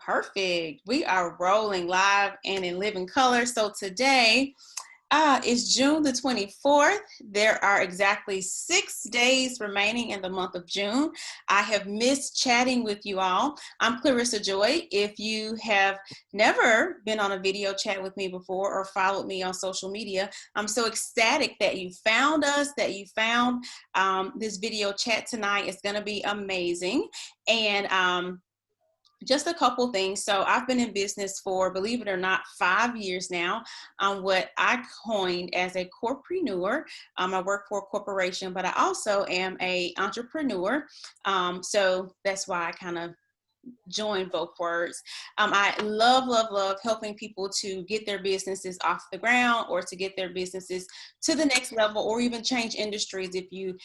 Perfect. We are rolling live and in living color. So today is June the 24th. There are exactly 6 days remaining in the month of June. I have missed chatting with you all. I'm Clarissa Joy. If you have never been on a video chat with me before or followed me on social media, I'm so ecstatic that you found us, that you found this video chat tonight. It's going to be amazing. And just a couple things. So I've been in business for, believe it or not, 5 years now. I'm what I coined as a corpreneur. I work for a corporation, but I also am a entrepreneur. So that's why I kind of join both words. I love helping people to get their businesses off the ground or to get their businesses to the next level or even change industries if you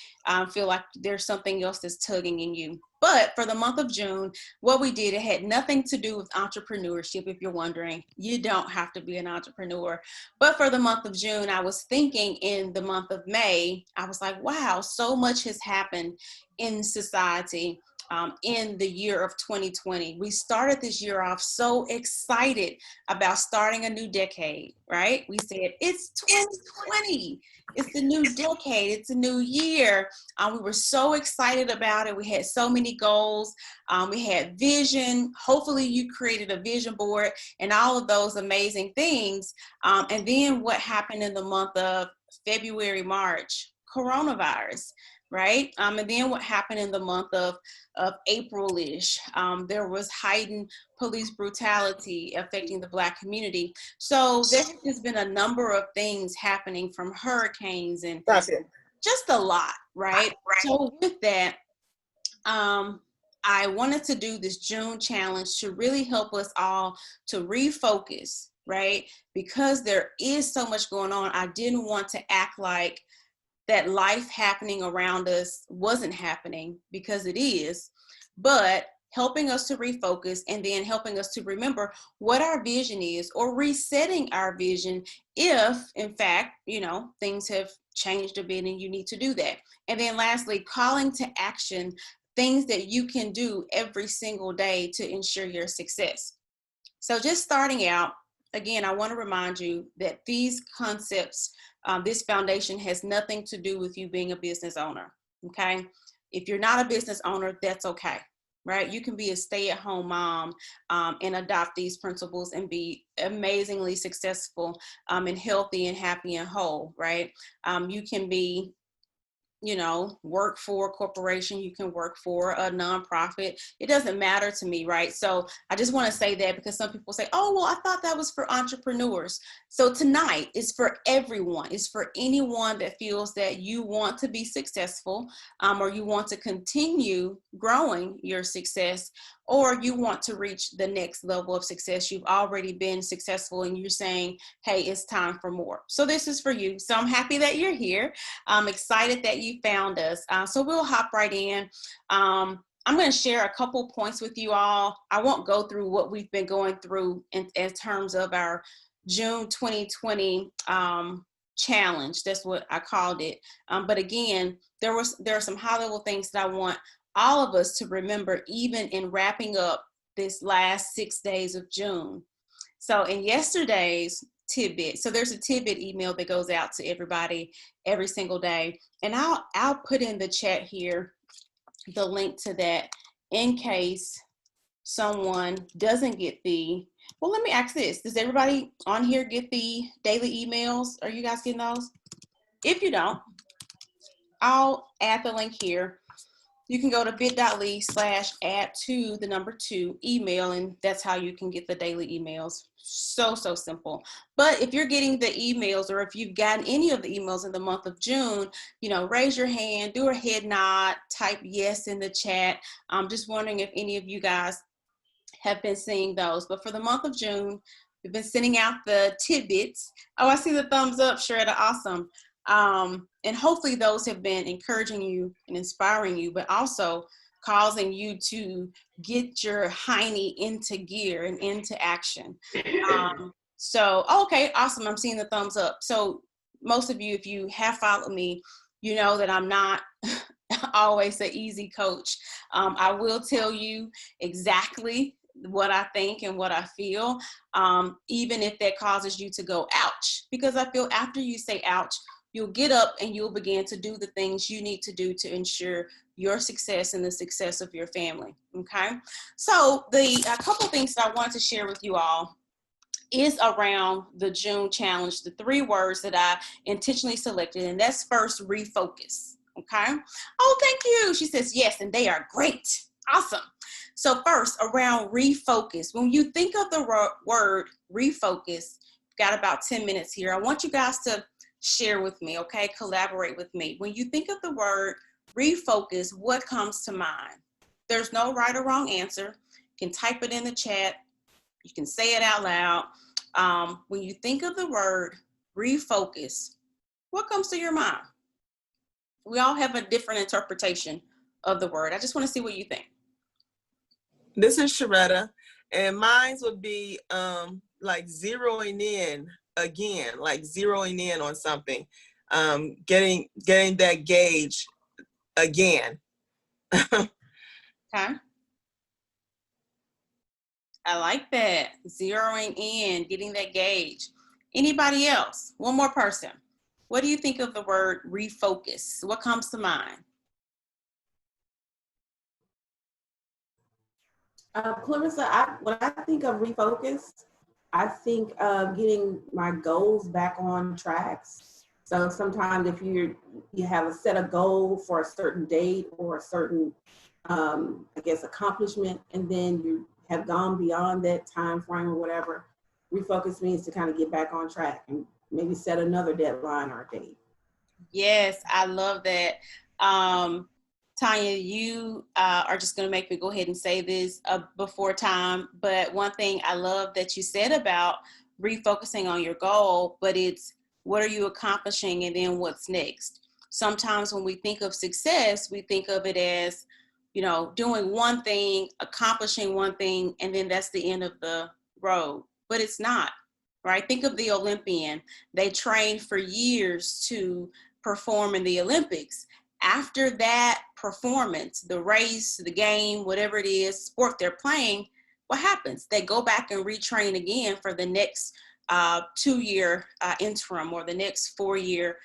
feel like there's something else that's tugging in you. But for the month of June, what we did, it had nothing to do with entrepreneurship. If you're wondering, you don't have to be an entrepreneur. But for the month of June, I was thinking in the month of May, I was like, wow, so much has happened in society. In the year of 2020. We started this year off so excited about starting a new decade, right? We said, it's 2020. It's the new decade. It's a new year. We were so excited about it. We had so many goals. We had vision. Hopefully you created a vision board and all of those amazing things. And then what happened in the month of February, March? Coronavirus. Right? And then what happened in the month of April-ish, there was heightened police brutality affecting the Black community. So there has been a number of things happening, from hurricanes and just a lot, right? So with that, I wanted to do this June challenge to really help us all to refocus, right? Because there is so much going on. I didn't want to act like that life happening around us wasn't happening, because it is, but helping us to refocus and then helping us to remember what our vision is, or resetting our vision if, in fact, things have changed a bit and you need to do that. And then lastly, calling to action, things that you can do every single day to ensure your success. So just starting out, again, I want to remind you that these concepts, this foundation has nothing to do with you being a business owner, okay? If you're not a business owner, that's okay, right? You can be a stay-at-home mom and adopt these principles and be amazingly successful and healthy and happy and whole, right? You can be work for a corporation, you can work for a nonprofit. It doesn't matter to me, right? So I just want to say that, because some people say, oh, well, I thought that was for entrepreneurs. So tonight is for everyone. It's for anyone that feels that you want to be successful, or you want to continue growing your success, or you want to reach the next level of success. You've already been successful and you're saying, hey, it's time for more. So this is for you. So I'm happy that you're here. I'm excited that you found us. So we'll hop right in. I'm going to share a couple points with you all. I won't go through what we've been going through in terms of our June 2020 challenge. That's what I called it. But again, there are some high level things that I want all of us to remember, even in wrapping up this last 6 days of June. So in yesterday's tidbit, so there's a tidbit email that goes out to everybody every single day, and I'll put in the chat here the link to that in case someone doesn't get well, let me ask this. Does everybody on here get the daily emails? Are you guys getting those? If you don't, I'll add the link here. You can go to bit.ly/add2 email, and that's how you can get the daily emails. So simple. But if you're getting the emails, or if you've gotten any of the emails in the month of June, raise your hand, do a head nod, type yes in the chat. I'm just wondering if any of you guys have been seeing those. But for the month of June, we've been sending out the tidbits. Oh, I see the thumbs up, Sharetta. Awesome. And hopefully those have been encouraging you and inspiring you, but also causing you to get your hiney into gear and into action. So, okay, awesome. I'm seeing the thumbs up. So most of you, if you have followed me, you know that I'm not always an easy coach. I will tell you exactly what I think and what I feel, even if that causes you to go ouch, because I feel after you say ouch, you'll get up and you'll begin to do the things you need to do to ensure your success and the success of your family. Okay, so a couple things that I wanted to share with you all is around the June challenge, the 3 words that I intentionally selected, and that's first, refocus. Okay. Oh, thank you. She says yes, and they are great. Awesome. So first, around refocus. When you think of the word refocus, got about 10 minutes here. I want you guys to share with me, okay? Collaborate with me. When you think of the word refocus, what comes to mind? There's no right or wrong answer. You can type it in the chat. You can say it out loud. When you think of the word refocus, what comes to your mind? We all have a different interpretation of the word. I just want to see what you think. This is Sharetta, and mine would be like zeroing in again, like zeroing in on something, getting that gauge again. Okay. I like that. Zeroing in, getting that gauge. Anybody else? One more person. What do you think of the word refocus? What comes to mind? Clarissa, when I think of refocus, I think of getting my goals back on tracks. So sometimes if you have a set of goal for a certain date or a certain, I guess, accomplishment, and then you have gone beyond that time frame or whatever, refocus means to kind of get back on track and maybe set another deadline or a date. Yes, I love that. Tanya, you are just going to make me go ahead and say this before time, but one thing I love that you said about refocusing on your goal, but it's what are you accomplishing and then what's next? Sometimes when we think of success, we think of it as, you know, doing one thing, accomplishing one thing, and then that's the end of the road, but it's not, right? Think of the Olympian. They trained for years to perform in the Olympics. After that performance, the race, the game, whatever it is, sport they're playing, what happens? They go back and retrain again for the next 2-year interim or the next 4-year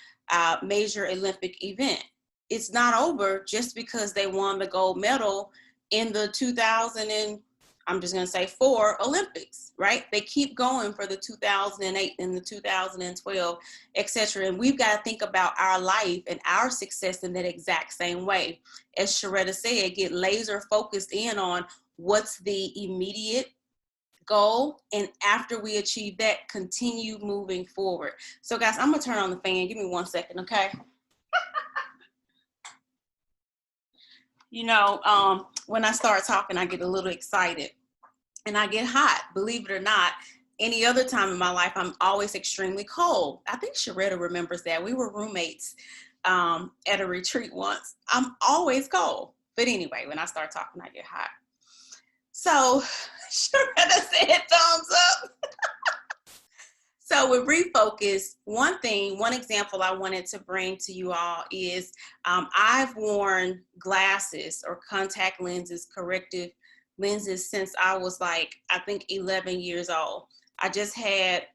major Olympic event. It's not over just because they won the gold medal in the 2000 and I'm just going to say 4 Olympics, right? They keep going for the 2008 and the 2012, etc. And we've got to think about our life and our success in that exact same way. As Sharetta said, get laser focused in on what's the immediate goal. And after we achieve that, continue moving forward. So guys, I'm going to turn on the fan. Give me 1 second, okay? You know, when I start talking, I get a little excited and I get hot. Believe it or not, any other time in my life, I'm always extremely cold. I think Sharetta remembers that. We were roommates at a retreat once. I'm always cold. But anyway, when I start talking, I get hot. So Sharetta said thumbs up. So with refocus, one example I wanted to bring to you all is I've worn glasses or contact lenses, corrective lenses since I was like, I think 11 years old. I just had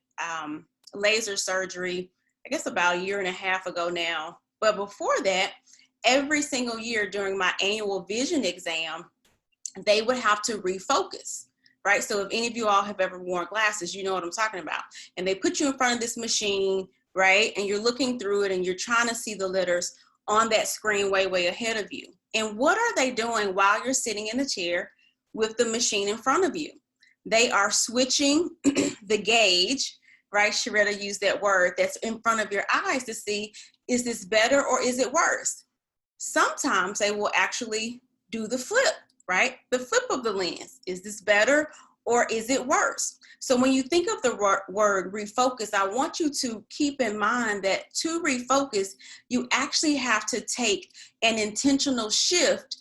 laser surgery, I guess about 1.5 years ago now. But before that, every single year during my annual vision exam, they would have to refocus. Right? So if any of you all have ever worn glasses, you know what I'm talking about. And they put you in front of this machine, right? And you're looking through it and you're trying to see the letters on that screen way, way ahead of you. And what are they doing while you're sitting in the chair with the machine in front of you? They are switching the gauge, right? Sharetta used that word, that's in front of your eyes to see, is this better or is it worse? Sometimes they will actually do the flip. Right? The flip of the lens. Is this better or is it worse? So when you think of the word refocus, I want you to keep in mind that to refocus, you actually have to take an intentional shift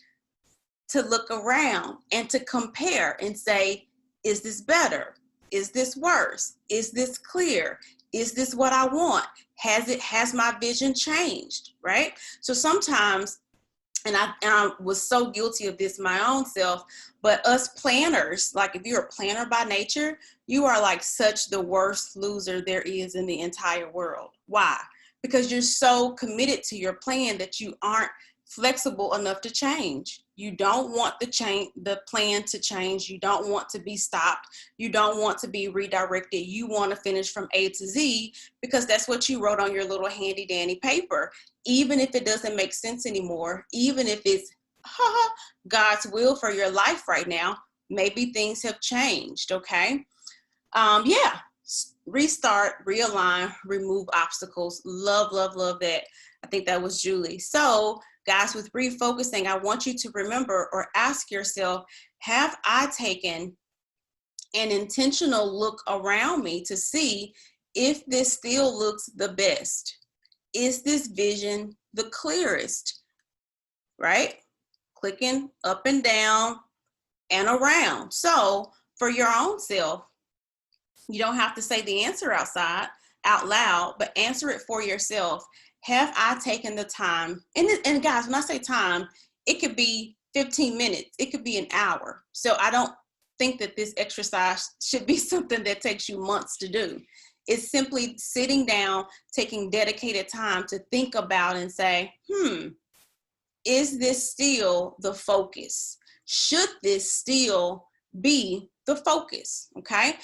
to look around and to compare and say, is this better? Is this worse? Is this clear? Is this what I want? Has my vision changed? Right? So sometimes, and I was so guilty of this my own self, but us planners, like if you're a planner by nature, you are like such the worst loser there is in the entire world. Why? Because you're so committed to your plan that you aren't flexible enough to change. You don't want the plan to change. You don't want to be stopped. You don't want to be redirected. You want to finish from A to Z because that's what you wrote on your little handy dandy paper. Even if it doesn't make sense anymore, even if it's God's will for your life right now, maybe things have changed, okay? Yeah, restart, realign, remove obstacles. Love, love, love that. I think that was Julie. So guys, with refocusing, I want you to remember or ask yourself, have I taken an intentional look around me to see if this still looks the best? Is this vision the clearest, right? Clicking up and down and around. So for your own self, you don't have to say the answer out loud, but answer it for yourself. Have I taken the time? And guys, when I say time, it could be 15 minutes. It could be an hour. So I don't think that this exercise should be something that takes you months to do. It's simply sitting down, taking dedicated time to think about and say, is this still the focus? Should this still be the focus? Okay.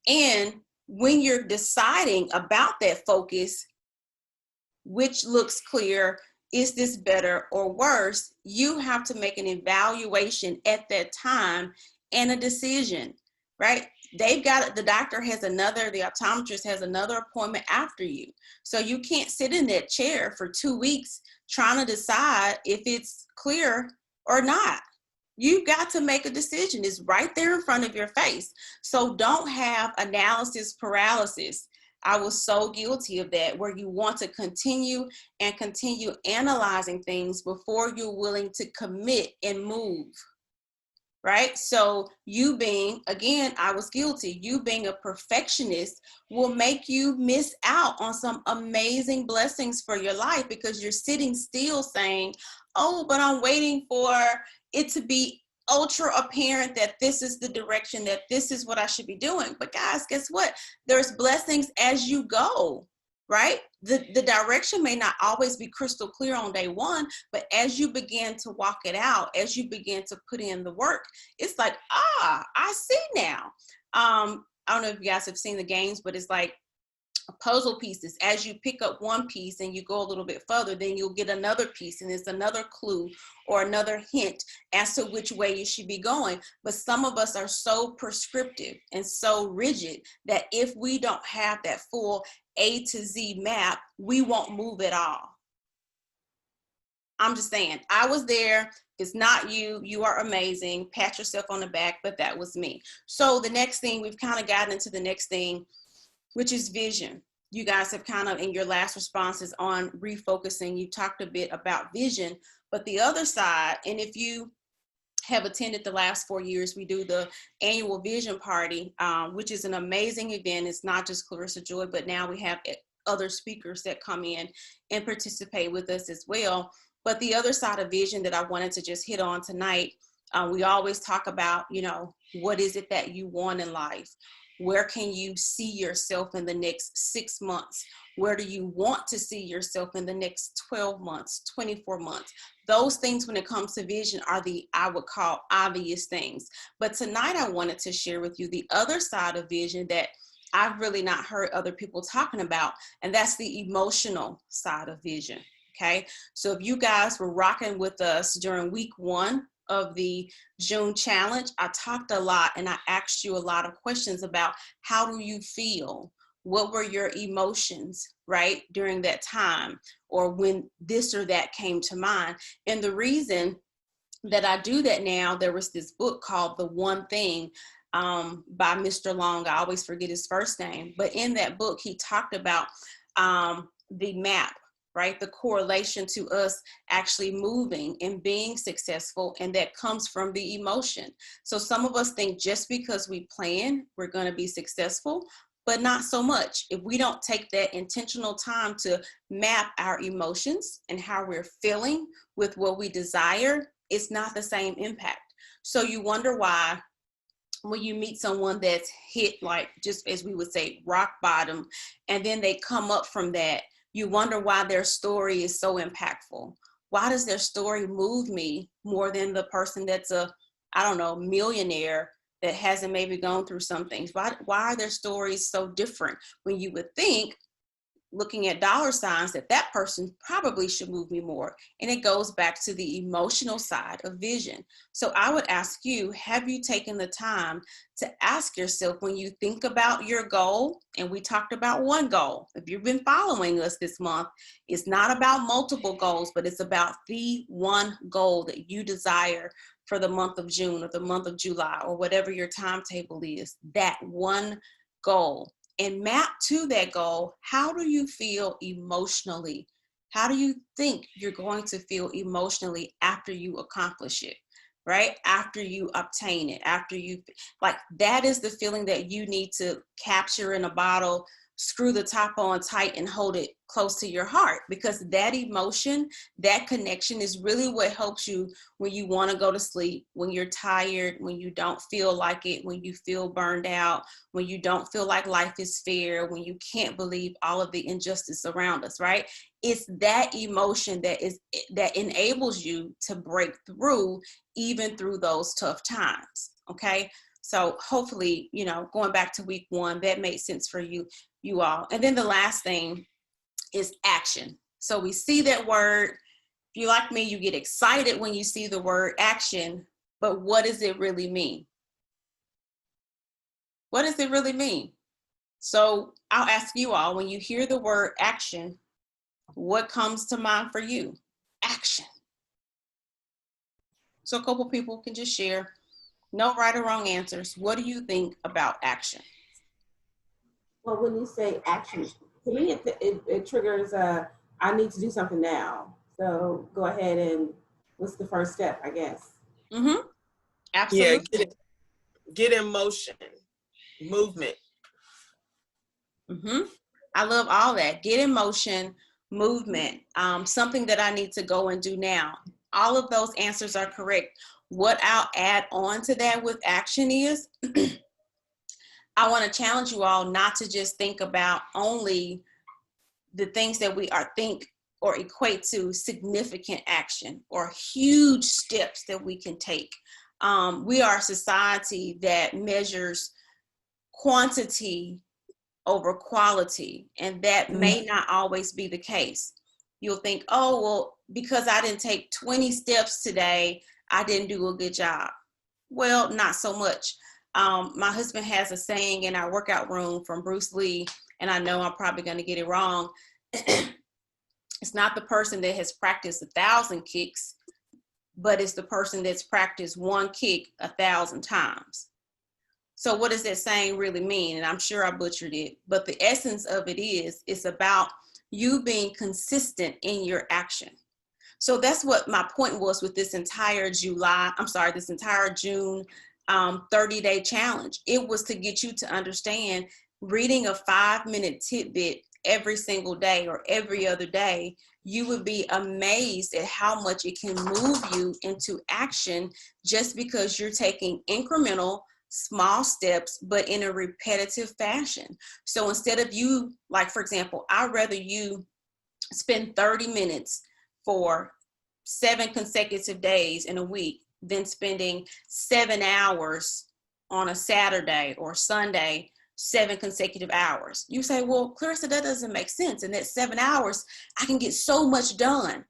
And when you're deciding about that focus, which looks clear, is this better or worse? You have to make an evaluation at that time and a decision, right? The doctor has the optometrist has another appointment after you. So you can't sit in that chair for 2 weeks trying to decide if it's clear or not. You've got to make a decision. It's right there in front of your face. So don't have analysis paralysis. I was so guilty of that, where you want to continue analyzing things before you're willing to commit and move. Right? So you being, again, I was guilty. You being a perfectionist will make you miss out on some amazing blessings for your life because you're sitting still saying, oh, but I'm waiting for it to be ultra apparent that this is the direction, that this is what I should be doing. But guys, guess what? There's blessings as you go. Right? The direction may not always be crystal clear on day one, but as you begin to walk it out, as you begin to put in the work, it's like, I see now. I don't know if you guys have seen the games, but it's like puzzle pieces. As you pick up one piece and you go a little bit further, then you'll get another piece, and it's another clue or another hint as to which way you should be going. But some of us are so prescriptive and so rigid that if we don't have that full A to Z map, we won't move at all. I'm just saying, I was there. If it's not you, you are amazing. Pat yourself on the back, but that was me. So the next thing, we've kind of gotten into the next thing, which is vision. You guys have kind of, in your last responses on refocusing, you talked a bit about vision, but the other side, and if you have attended the last 4 years, we do the annual vision party, which is an amazing event. It's not just Clarissa Joy, but now we have other speakers that come in and participate with us as well. But the other side of vision that I wanted to just hit on tonight, we always talk about, what is it that you want in life? Where can you see yourself in the next 6 months? Where do you want to see yourself in the next 12 months, 24 months? Those things, when it comes to vision, are I would call obvious things. But tonight I wanted to share with you the other side of vision that I've really not heard other people talking about, and that's the emotional side of vision, okay? So if you guys were rocking with us during week 1 of the June challenge, I talked a lot and I asked you a lot of questions about how do you feel? What were your emotions, right, during that time, or when this or that came to mind? And the reason that I do that now, there was this book called The One Thing by Mr. Long. I always forget his first name, but in that book, he talked about the map, right? The correlation to us actually moving and being successful, and that comes from the emotion. So some of us think just because we plan, we're going to be successful, but not so much. If we don't take that intentional time to map our emotions and how we're feeling with what we desire, it's not the same impact. So you wonder why when you meet someone that's hit, like, just as we would say, rock bottom, and then they come up from that, you wonder why their story is so impactful. Why does their story move me more than the person that's a, I don't know, millionaire that hasn't maybe gone through some things? Why are their stories so different when you would think, looking at dollar signs, that that person probably should move me more? And it goes back to the emotional side of vision. So I would ask you, have you taken the time to ask yourself, when you think about your goal, and we talked about one goal, if you've been following us this month, it's not about multiple goals, but it's about the one goal that you desire for the month of June or the month of July or whatever your timetable is, that one goal. And map to that goal, how do you feel emotionally? How do you think you're going to feel emotionally after you accomplish it, right? After you obtain it, after you, like, that is the feeling that you need to capture in a bottle, screw the top on tight and hold it close to your heart, because that emotion, that connection is really what helps you when you want to go to sleep, when you're tired, when you don't feel like it, when you feel burned out, when you don't feel like life is fair, when you can't believe all of the injustice around us, right? It's that emotion that enables you to break through, even through those tough times. Okay. So hopefully, going back to week one, that made sense for you all. And then the last thing is action. So we see that word. If you like me, you get excited when you see the word action, but what does it really mean? What does it really mean? So I'll ask you all, when you hear the word action, what comes to mind for you? Action. So a couple people can just share. No right or wrong answers. What do you think about action? Well, when you say action, to me, it triggers, I need to do something now. So go ahead and what's the first step, I guess? Mm-hmm. Yeah, Absolutely. get in motion, movement. Mm-hmm. I love all that. Get in motion, movement, something that I need to go and do now. All of those answers are correct. What I'll add on to that with action is, I want to challenge you all not to just think about only the things that we are think or equate to significant action or huge steps that we can take. We are a society that measures quantity over quality, and that may not always be the case. You'll think, oh, well, because I didn't take 20 steps today, I didn't do a good job. Well, not so much. My husband has a saying in our workout room from Bruce Lee, and I know I'm probably going to get it wrong. It's not the person that has practiced 1,000 kicks, but it's the person that's practiced one kick 1,000 times. So what does that saying really mean? And I'm sure I butchered it, but the essence of it is, it's about you being consistent in your action. So that's what my point was with this entire June 30-day challenge. It was to get you to understand, reading a 5-minute tidbit every single day or every other day, you would be amazed at how much it can move you into action, just because you're taking incremental small steps, but in a repetitive fashion. So instead of you, like, for example, I'd rather you spend 30 minutes for 7 consecutive days in a week than spending 7 hours on a Saturday or Sunday, 7 consecutive hours. You say, well, Clarissa, that doesn't make sense. In that 7 hours, I can get so much done.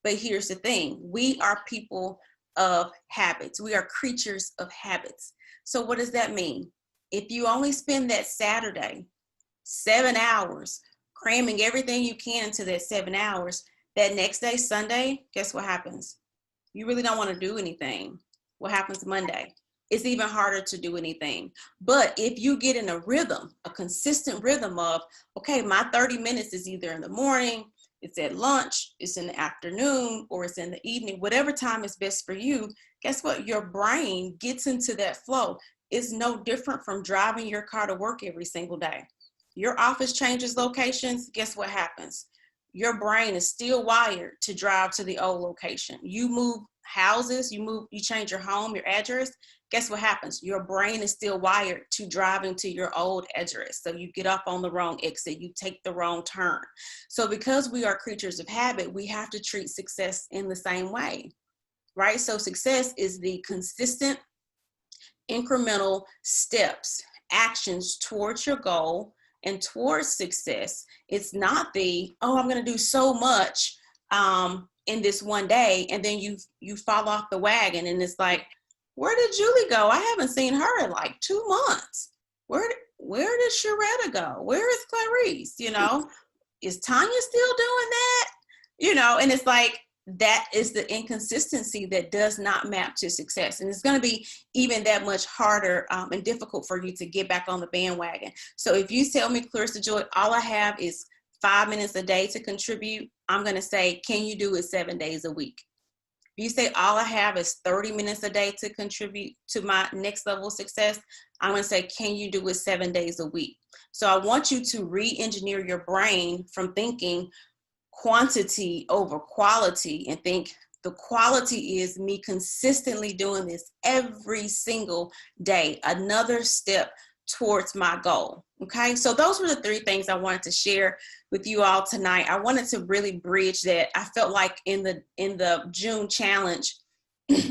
But here's the thing. We are people of habits. We are creatures of habits. So what does that mean? If you only spend that Saturday 7 hours cramming everything you can into that 7 hours, that next day, Sunday, guess what happens? You really don't want to do anything. What happens Monday? It's even harder to do anything. But if you get in a rhythm, a consistent rhythm of, okay, my 30 minutes is either in the morning, it's at lunch, it's in the afternoon, or it's in the evening, whatever time is best for you, guess what? Your brain gets into that flow. It's no different from driving your car to work every single day. your office changes locations, guess what happens? Your brain is still wired to drive to the old location. You move houses, you change your home, your address, guess what happens? Your brain is still wired to driving to your old address. So you get up on the wrong exit, you take the wrong turn. So because we are creatures of habit, we have to treat success in the same way, right? So success is the consistent, incremental steps, actions towards your goal and towards success. It's not the, oh, I'm going to do so much in this one day, and then you fall off the wagon, and it's like, where did Julie go? I haven't seen her in like 2 months. Where did Sharetta go? Where is Clarisse? You know, is Tanya still doing that? You know, and it's like, that is the inconsistency that does not map to success. And it's going to be even that much harder and difficult for you to get back on the bandwagon. So if you tell me, Clarissa Joy, all I have is 5 minutes a day to contribute, I'm going to say, can you do it 7 days a week? If you say all I have is 30 minutes a day to contribute to my next level of success, I'm going to say, can you do it 7 days a week? So I want you to re-engineer your brain from thinking quantity over quality and think the quality is me consistently doing this every single day, another step towards my goal. Okay, so those were the 3 things I wanted to share with you all tonight. I wanted to really bridge that. I felt like in the June challenge,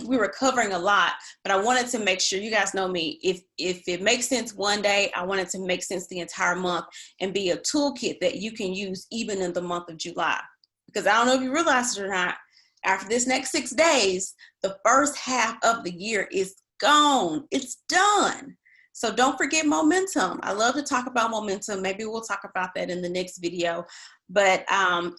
we were covering a lot, but I wanted to make sure, you guys know me, if it makes sense one day, I want it to make sense the entire month and be a toolkit that you can use even in the month of July. Because I don't know if you realize it or not, after this next 6 days, the first half of the year is gone. It's done. So don't forget momentum. I love to talk about momentum. Maybe we'll talk about that in the next video. But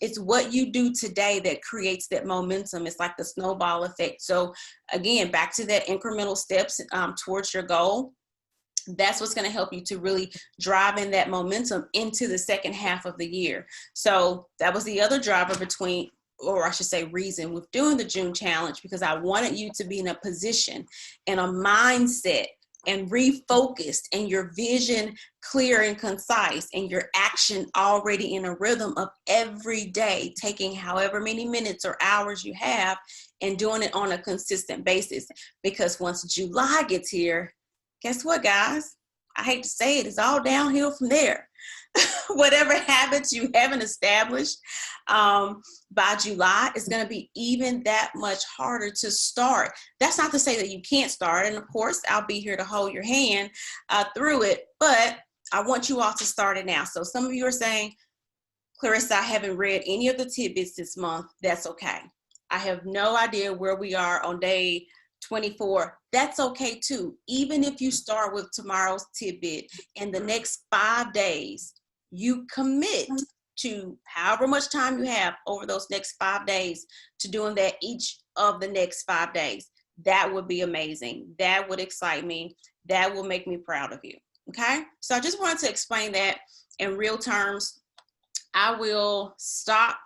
it's what you do today that creates that momentum. It's like the snowball effect. So again, back to that incremental steps towards your goal. That's what's going to help you to really drive in that momentum into the second half of the year. So that was the other driver between, or I should say reason, with doing the June challenge, because I wanted you to be in a position and a mindset and refocused, and your vision clear and concise, and your action already in a rhythm of every day, taking however many minutes or hours you have and doing it on a consistent basis. Because once July gets here, guess what, guys? I hate to say it, it's all downhill from there. Whatever habits you haven't established by July, is going to be even that much harder to start. That's not to say that you can't start. And of course, I'll be here to hold your hand through it. But I want you all to start it now. So some of you are saying, Clarissa, I haven't read any of the tidbits this month. That's okay. I have no idea where we are on day 24. That's okay too. Even if you start with tomorrow's tidbit, in the next 5 days, you commit to however much time you have over those next 5 days to doing that each of the next 5 days. That would be amazing. That would excite me. That will make me proud of you. Okay. So I just wanted to explain that in real terms. I will stop